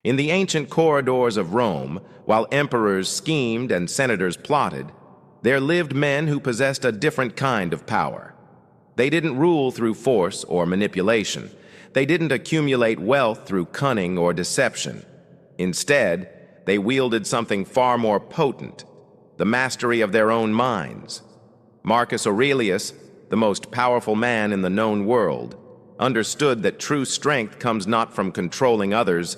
In the ancient corridors of Rome, while emperors schemed and senators plotted, there lived men who possessed a different kind of power. They didn't rule through force or manipulation. They didn't accumulate wealth through cunning or deception. Instead, they wielded something far more potent, the mastery of their own minds. Marcus Aurelius, the most powerful man in the known world, understood that true strength comes not from controlling others,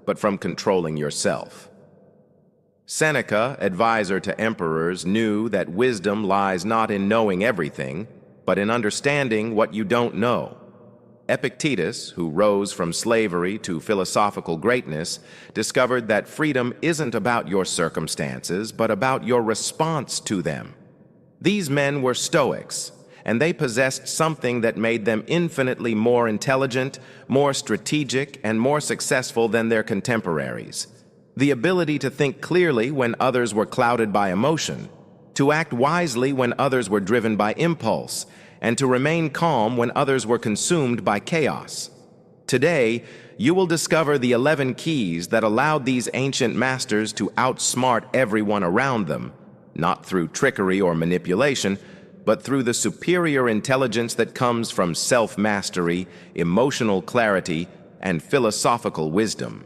but from controlling yourself. Seneca, advisor to emperors, knew that wisdom lies not in knowing everything, but in understanding what you don't know. Epictetus, who rose from slavery to philosophical greatness, discovered that freedom isn't about your circumstances, but about your response to them. These men were Stoics, and they possessed something that made them infinitely more intelligent, more strategic, and more successful than their contemporaries. The ability to think clearly when others were clouded by emotion, to act wisely when others were driven by impulse, and to remain calm when others were consumed by chaos. Today, you will discover the 11 keys that allowed these ancient masters to outsmart everyone around them, not through trickery or manipulation, but through the superior intelligence that comes from self-mastery, emotional clarity, and philosophical wisdom.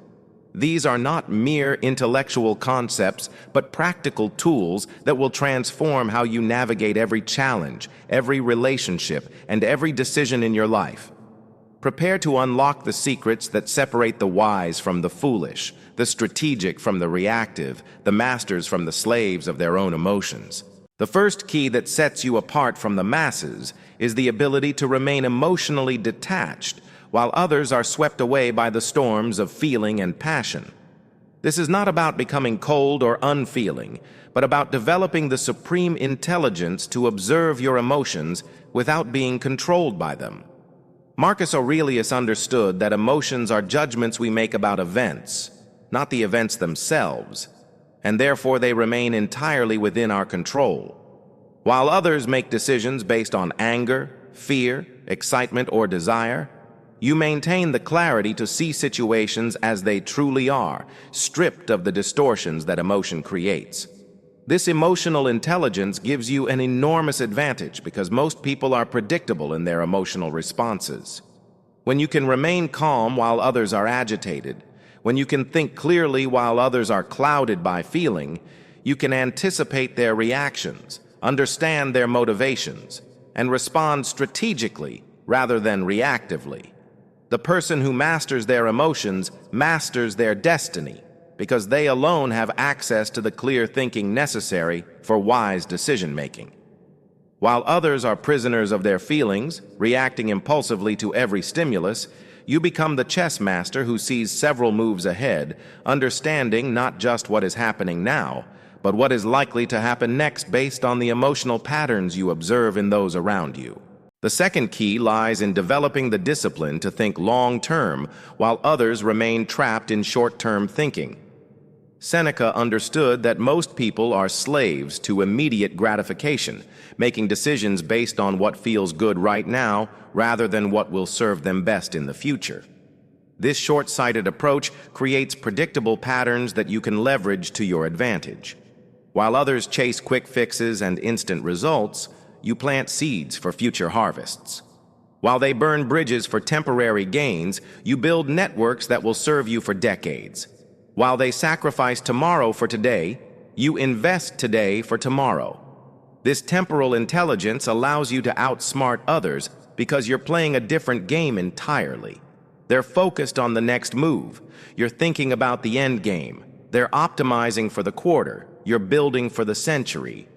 These are not mere intellectual concepts, but practical tools that will transform how you navigate every challenge, every relationship, and every decision in your life. Prepare to unlock the secrets that separate the wise from the foolish, the strategic from the reactive, the masters from the slaves of their own emotions. The first key that sets you apart from the masses is the ability to remain emotionally detached while others are swept away by the storms of feeling and passion. This is not about becoming cold or unfeeling, but about developing the supreme intelligence to observe your emotions without being controlled by them. Marcus Aurelius understood that emotions are judgments we make about events, not the events themselves, and therefore they remain entirely within our control. While others make decisions based on anger, fear, excitement, or desire, you maintain the clarity to see situations as they truly are, stripped of the distortions that emotion creates. This emotional intelligence gives you an enormous advantage because most people are predictable in their emotional responses. When you can remain calm while others are agitated, when you can think clearly while others are clouded by feeling, you can anticipate their reactions, understand their motivations, and respond strategically rather than reactively. The person who masters their emotions masters their destiny because they alone have access to the clear thinking necessary for wise decision-making. While others are prisoners of their feelings, reacting impulsively to every stimulus, you become the chess master who sees several moves ahead, understanding not just what is happening now, but what is likely to happen next based on the emotional patterns you observe in those around you. The second key lies in developing the discipline to think long-term while others remain trapped in short-term thinking. Seneca understood that most people are slaves to immediate gratification, making decisions based on what feels good right now rather than what will serve them best in the future. This short-sighted approach creates predictable patterns that you can leverage to your advantage. While others chase quick fixes and instant results, you plant seeds for future harvests. While they burn bridges for temporary gains, you build networks that will serve you for decades. While they sacrifice tomorrow for today, you invest today for tomorrow. This temporal intelligence allows you to outsmart others because you're playing a different game entirely. They're focused on the next move. You're thinking about the end game. They're optimizing for the quarter. You're building for the century.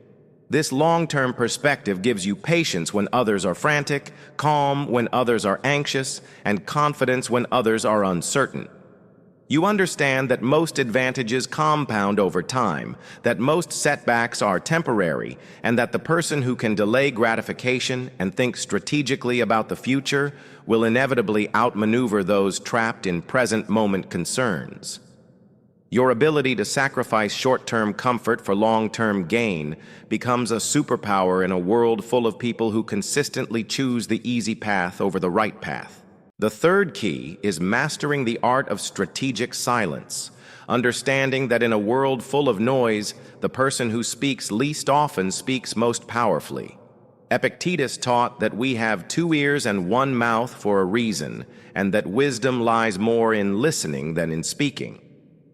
This long-term perspective gives you patience when others are frantic, calm when others are anxious, and confidence when others are uncertain. You understand that most advantages compound over time, that most setbacks are temporary, and that the person who can delay gratification and think strategically about the future will inevitably outmaneuver those trapped in present-moment concerns. Your ability to sacrifice short-term comfort for long-term gain becomes a superpower in a world full of people who consistently choose the easy path over the right path. The third key is mastering the art of strategic silence, understanding that in a world full of noise, the person who speaks least often speaks most powerfully. Epictetus taught that we have 2 ears and 1 mouth for a reason, and that wisdom lies more in listening than in speaking.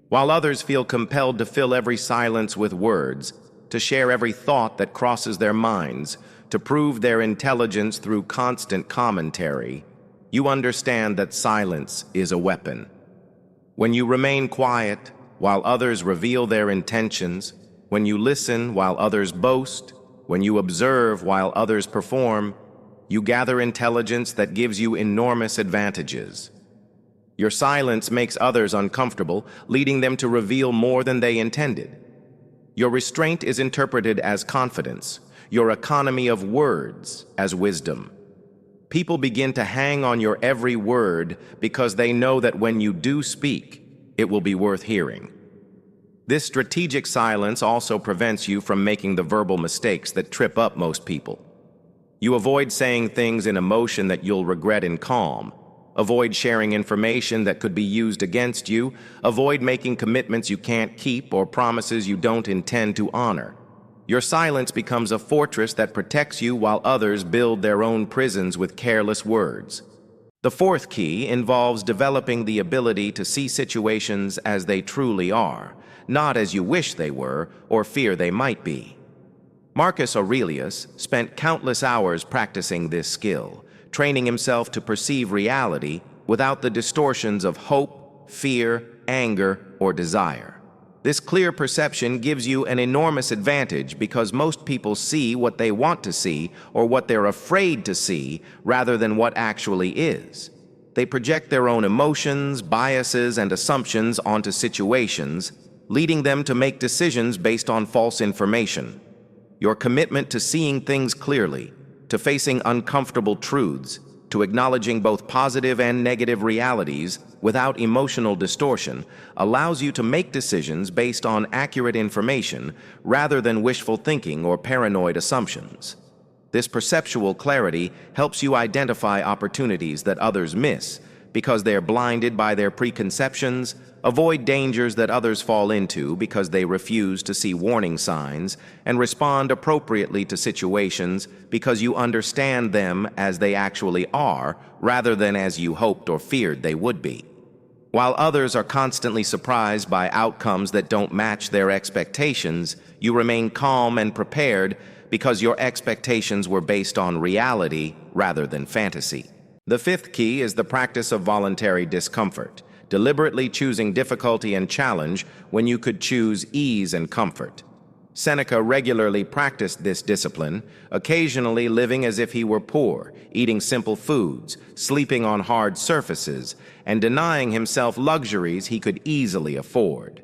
While others feel compelled to fill every silence with words, to share every thought that crosses their minds, to prove their intelligence through constant commentary, you understand that silence is a weapon. When you remain quiet while others reveal their intentions, when you listen while others boast, when you observe while others perform, you gather intelligence that gives you enormous advantages. Your silence makes others uncomfortable, leading them to reveal more than they intended. Your restraint is interpreted as confidence, your economy of words as wisdom. People begin to hang on your every word because they know that when you do speak, it will be worth hearing. This strategic silence also prevents you from making the verbal mistakes that trip up most people. You avoid saying things in emotion that you'll regret in calm. Avoid sharing information that could be used against you. Avoid making commitments you can't keep or promises you don't intend to honor. Your silence becomes a fortress that protects you while others build their own prisons with careless words. The fourth key involves developing the ability to see situations as they truly are, not as you wish they were or fear they might be. Marcus Aurelius spent countless hours practicing this skill, training himself to perceive reality without the distortions of hope, fear, anger, or desire. This clear perception gives you an enormous advantage because most people see what they want to see or what they're afraid to see rather than what actually is. They project their own emotions, biases, and assumptions onto situations, leading them to make decisions based on false information. Your commitment to seeing things clearly, to facing uncomfortable truths, to acknowledging both positive and negative realities without emotional distortion allows you to make decisions based on accurate information rather than wishful thinking or paranoid assumptions. This perceptual clarity helps you identify opportunities that others miss because they're blinded by their preconceptions, avoid dangers that others fall into because they refuse to see warning signs, and respond appropriately to situations because you understand them as they actually are rather than as you hoped or feared they would be. While others are constantly surprised by outcomes that don't match their expectations, you remain calm and prepared because your expectations were based on reality rather than fantasy. The fifth key is the practice of voluntary discomfort, deliberately choosing difficulty and challenge when you could choose ease and comfort. Seneca regularly practiced this discipline, occasionally living as if he were poor, eating simple foods, sleeping on hard surfaces, and denying himself luxuries he could easily afford.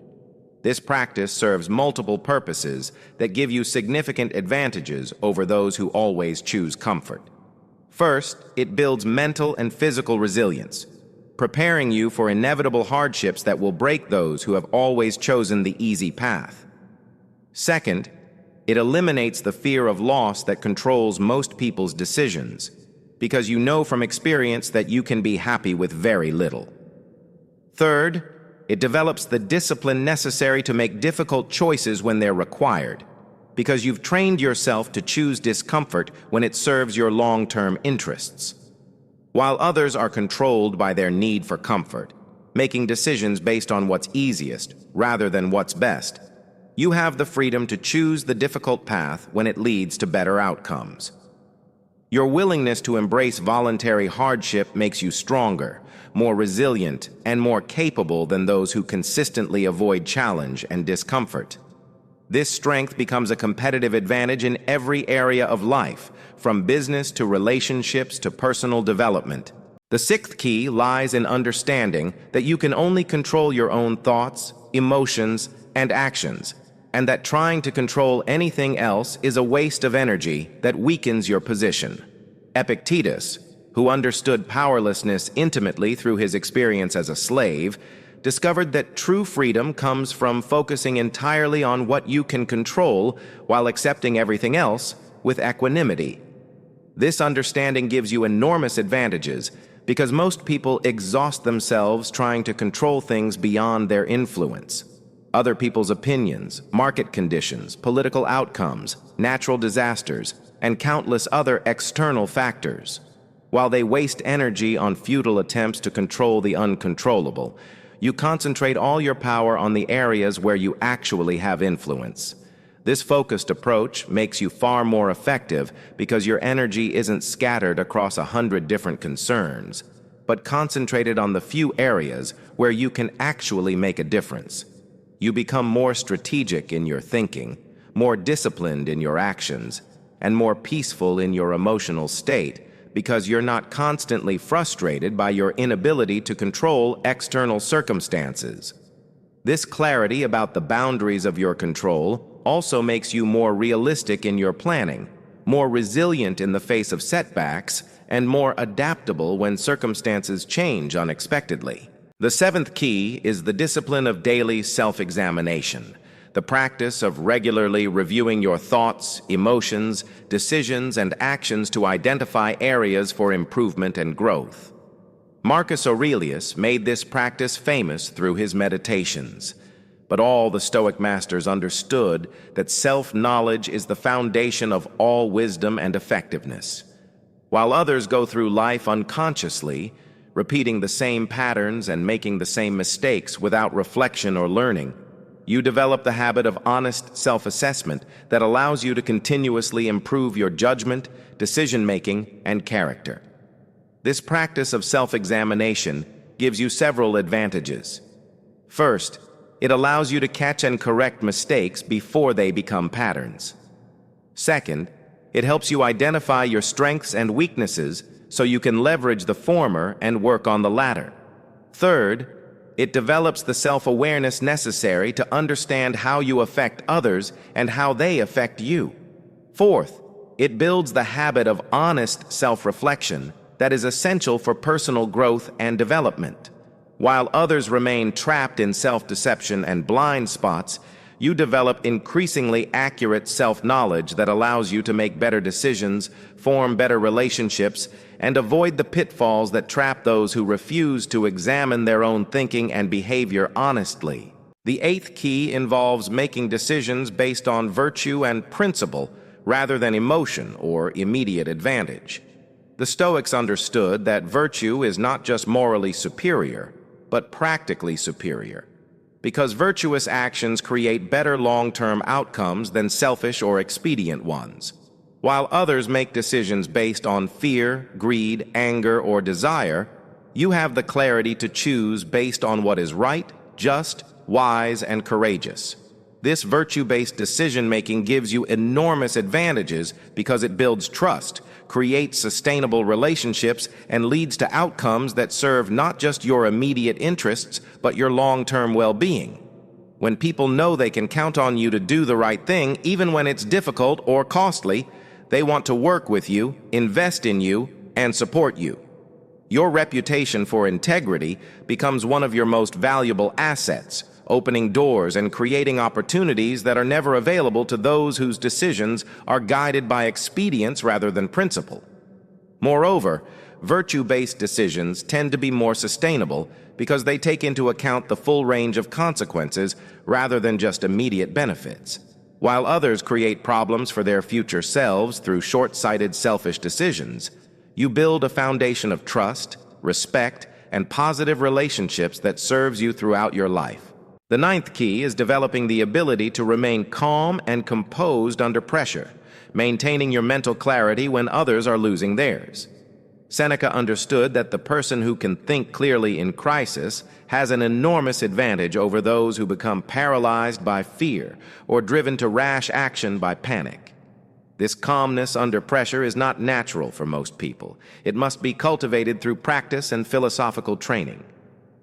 This practice serves multiple purposes that give you significant advantages over those who always choose comfort. First, it builds mental and physical resilience, preparing you for inevitable hardships that will break those who have always chosen the easy path. Second, it eliminates the fear of loss that controls most people's decisions, because you know from experience that you can be happy with very little. Third, it develops the discipline necessary to make difficult choices when they're required, because you've trained yourself to choose discomfort when it serves your long-term interests. While others are controlled by their need for comfort, making decisions based on what's easiest rather than what's best, you have the freedom to choose the difficult path when it leads to better outcomes. Your willingness to embrace voluntary hardship makes you stronger, more resilient, and more capable than those who consistently avoid challenge and discomfort. This strength becomes a competitive advantage in every area of life, from business to relationships to personal development. The sixth key lies in understanding that you can only control your own thoughts, emotions, and actions, and that trying to control anything else is a waste of energy that weakens your position. Epictetus, who understood powerlessness intimately through his experience as a slave, discovered that true freedom comes from focusing entirely on what you can control while accepting everything else with equanimity. This understanding gives you enormous advantages because most people exhaust themselves trying to control things beyond their influence. Other people's opinions, market conditions, political outcomes, natural disasters, and countless other external factors. While they waste energy on futile attempts to control the uncontrollable, you concentrate all your power on the areas where you actually have influence. This focused approach makes you far more effective because your energy isn't scattered across 100 different concerns, but concentrated on the few areas where you can actually make a difference. You become more strategic in your thinking, more disciplined in your actions, and more peaceful in your emotional state because you're not constantly frustrated by your inability to control external circumstances. This clarity about the boundaries of your control also makes you more realistic in your planning, more resilient in the face of setbacks, and more adaptable when circumstances change unexpectedly. The seventh key is the discipline of daily self-examination, the practice of regularly reviewing your thoughts, emotions, decisions, and actions to identify areas for improvement and growth. Marcus Aurelius made this practice famous through his meditations, but all the Stoic masters understood that self-knowledge is the foundation of all wisdom and effectiveness. While others go through life unconsciously, repeating the same patterns and making the same mistakes without reflection or learning, you develop the habit of honest self-assessment that allows you to continuously improve your judgment, decision-making, and character. This practice of self-examination gives you several advantages. First, it allows you to catch and correct mistakes before they become patterns. Second, it helps you identify your strengths and weaknesses so you can leverage the former and work on the latter. Third, it develops the self-awareness necessary to understand how you affect others and how they affect you. Fourth, it builds the habit of honest self-reflection that is essential for personal growth and development. While others remain trapped in self-deception and blind spots, you develop increasingly accurate self-knowledge that allows you to make better decisions, form better relationships, and avoid the pitfalls that trap those who refuse to examine their own thinking and behavior honestly. The eighth key involves making decisions based on virtue and principle rather than emotion or immediate advantage. The Stoics understood that virtue is not just morally superior, but practically superior, because virtuous actions create better long-term outcomes than selfish or expedient ones. While others make decisions based on fear, greed, anger, or desire, you have the clarity to choose based on what is right, just, wise, and courageous. This virtue-based decision-making gives you enormous advantages because it builds trust, creates sustainable relationships, and leads to outcomes that serve not just your immediate interests, but your long-term well-being. When people know they can count on you to do the right thing, even when it's difficult or costly, they want to work with you, invest in you, and support you. Your reputation for integrity becomes one of your most valuable assets, opening doors and creating opportunities that are never available to those whose decisions are guided by expedience rather than principle. Moreover, virtue-based decisions tend to be more sustainable because they take into account the full range of consequences rather than just immediate benefits. While others create problems for their future selves through short-sighted, selfish decisions, you build a foundation of trust, respect, and positive relationships that serves you throughout your life. The ninth key is developing the ability to remain calm and composed under pressure, maintaining your mental clarity when others are losing theirs. Seneca understood that the person who can think clearly in crisis has an enormous advantage over those who become paralyzed by fear or driven to rash action by panic. This calmness under pressure is not natural for most people. It must be cultivated through practice and philosophical training.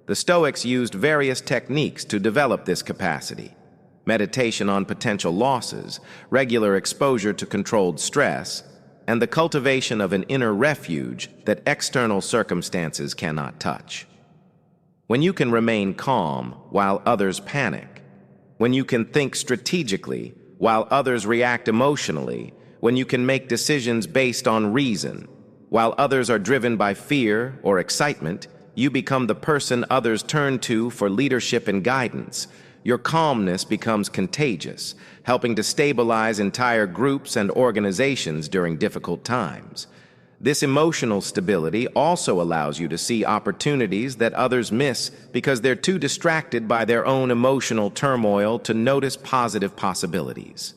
The Stoics used various techniques to develop this capacity: meditation on potential losses, regular exposure to controlled stress, and the cultivation of an inner refuge that external circumstances cannot touch. When you can remain calm while others panic, when you can think strategically while others react emotionally, when you can make decisions based on reason, While others are driven by fear or excitement, you become the person others turn to for leadership and guidance. Your calmness becomes contagious, helping to stabilize entire groups and organizations during difficult times. This emotional stability also allows you to see opportunities that others miss because they're too distracted by their own emotional turmoil to notice positive possibilities.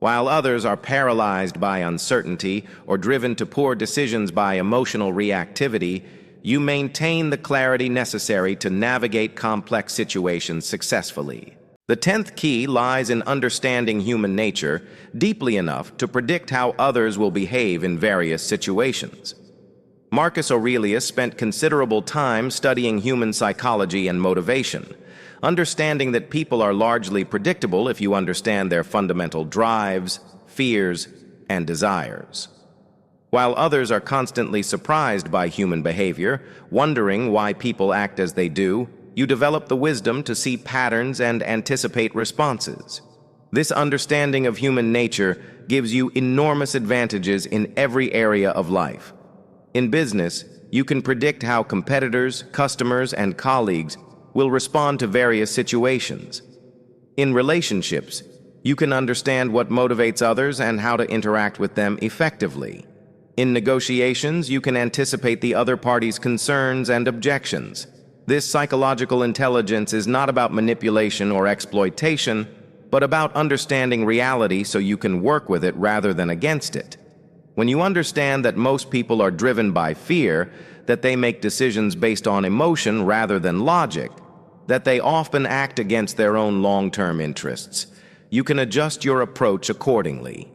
While others are paralyzed by uncertainty or driven to poor decisions by emotional reactivity, you maintain the clarity necessary to navigate complex situations successfully. The 10th key lies in understanding human nature deeply enough to predict how others will behave in various situations. Marcus Aurelius spent considerable time studying human psychology and motivation, understanding that people are largely predictable if you understand their fundamental drives, fears, and desires. While others are constantly surprised by human behavior, wondering why people act as they do, you develop the wisdom to see patterns and anticipate responses. This understanding of human nature gives you enormous advantages in every area of life. In business, you can predict how competitors, customers, and colleagues will respond to various situations. In relationships, you can understand what motivates others and how to interact with them effectively. In negotiations, you can anticipate the other party's concerns and objections. This psychological intelligence is not about manipulation or exploitation, but about understanding reality so you can work with it rather than against it. When you understand that most people are driven by fear, that they make decisions based on emotion rather than logic, that they often act against their own long-term interests, you can adjust your approach accordingly.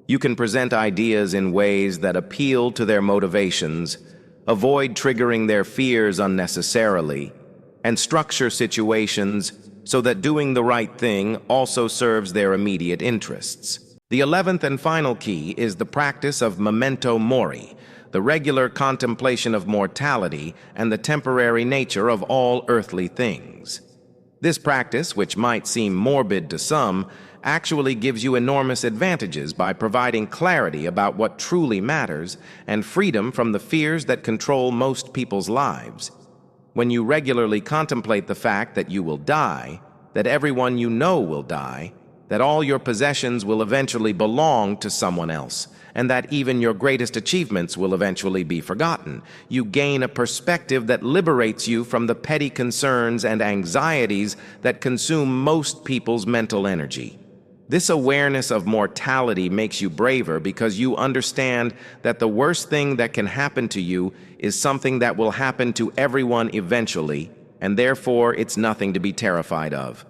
You can present ideas in ways that appeal to their motivations, avoid triggering their fears unnecessarily, and structure situations so that doing the right thing also serves their immediate interests. The 11th and final key is the practice of memento mori, the regular contemplation of mortality and the temporary nature of all earthly things. This practice, which might seem morbid to some, actually gives you enormous advantages by providing clarity about what truly matters and freedom from the fears that control most people's lives. When you regularly contemplate the fact that you will die, that everyone you know will die, that all your possessions will eventually belong to someone else, and that even your greatest achievements will eventually be forgotten, you gain a perspective that liberates you from the petty concerns and anxieties that consume most people's mental energy. This awareness of mortality makes you braver because you understand that the worst thing that can happen to you is something that will happen to everyone eventually, and therefore it's nothing to be terrified of.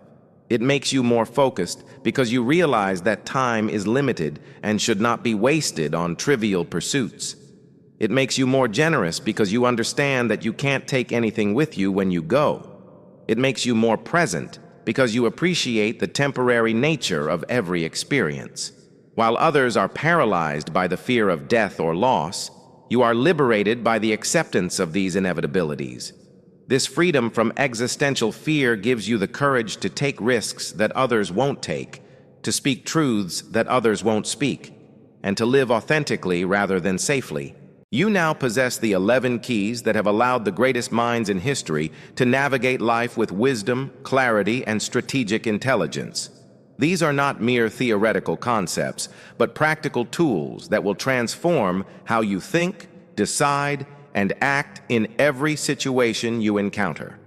It makes you more focused because you realize that time is limited and should not be wasted on trivial pursuits. It makes you more generous because you understand that you can't take anything with you when you go. It makes you more present because you appreciate the temporary nature of every experience. While others are paralyzed by the fear of death or loss, you are liberated by the acceptance of these inevitabilities. This freedom from existential fear gives you the courage to take risks that others won't take, to speak truths that others won't speak, and to live authentically rather than safely. You now possess the 11 keys that have allowed the greatest minds in history to navigate life with wisdom, clarity, and strategic intelligence. These are not mere theoretical concepts, but practical tools that will transform how you think, decide, and act in every situation you encounter.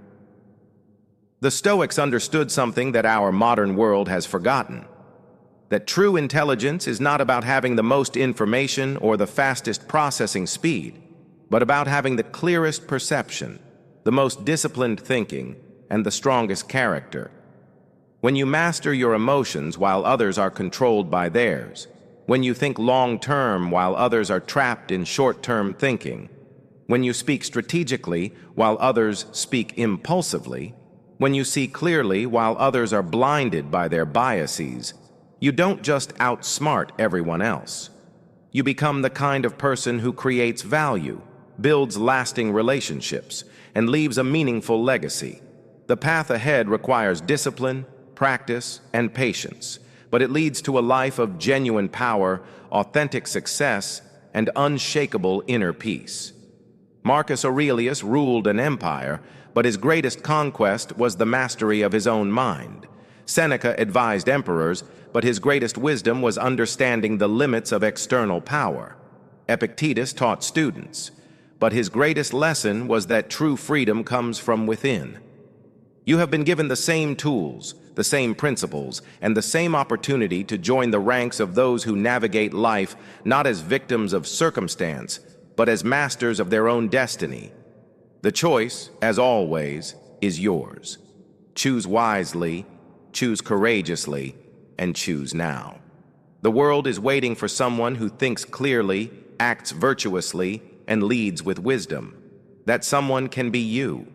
The Stoics understood something that our modern world has forgotten: that true intelligence is not about having the most information or the fastest processing speed, but about having the clearest perception, the most disciplined thinking, and the strongest character. When you master your emotions while others are controlled by theirs, when you think long-term while others are trapped in short-term thinking, when you speak strategically while others speak impulsively, when you see clearly while others are blinded by their biases, you don't just outsmart everyone else. You become the kind of person who creates value, builds lasting relationships, and leaves a meaningful legacy. The path ahead requires discipline, practice, and patience, but it leads to a life of genuine power, authentic success, and unshakable inner peace. Marcus Aurelius ruled an empire, but his greatest conquest was the mastery of his own mind. Seneca advised emperors, but his greatest wisdom was understanding the limits of external power. Epictetus taught students, but his greatest lesson was that true freedom comes from within. You have been given the same tools, the same principles, and the same opportunity to join the ranks of those who navigate life not as victims of circumstance, but as masters of their own destiny. The choice, as always, is yours. Choose wisely, choose courageously, and choose now. The world is waiting for someone who thinks clearly, acts virtuously, and leads with wisdom. That someone can be you.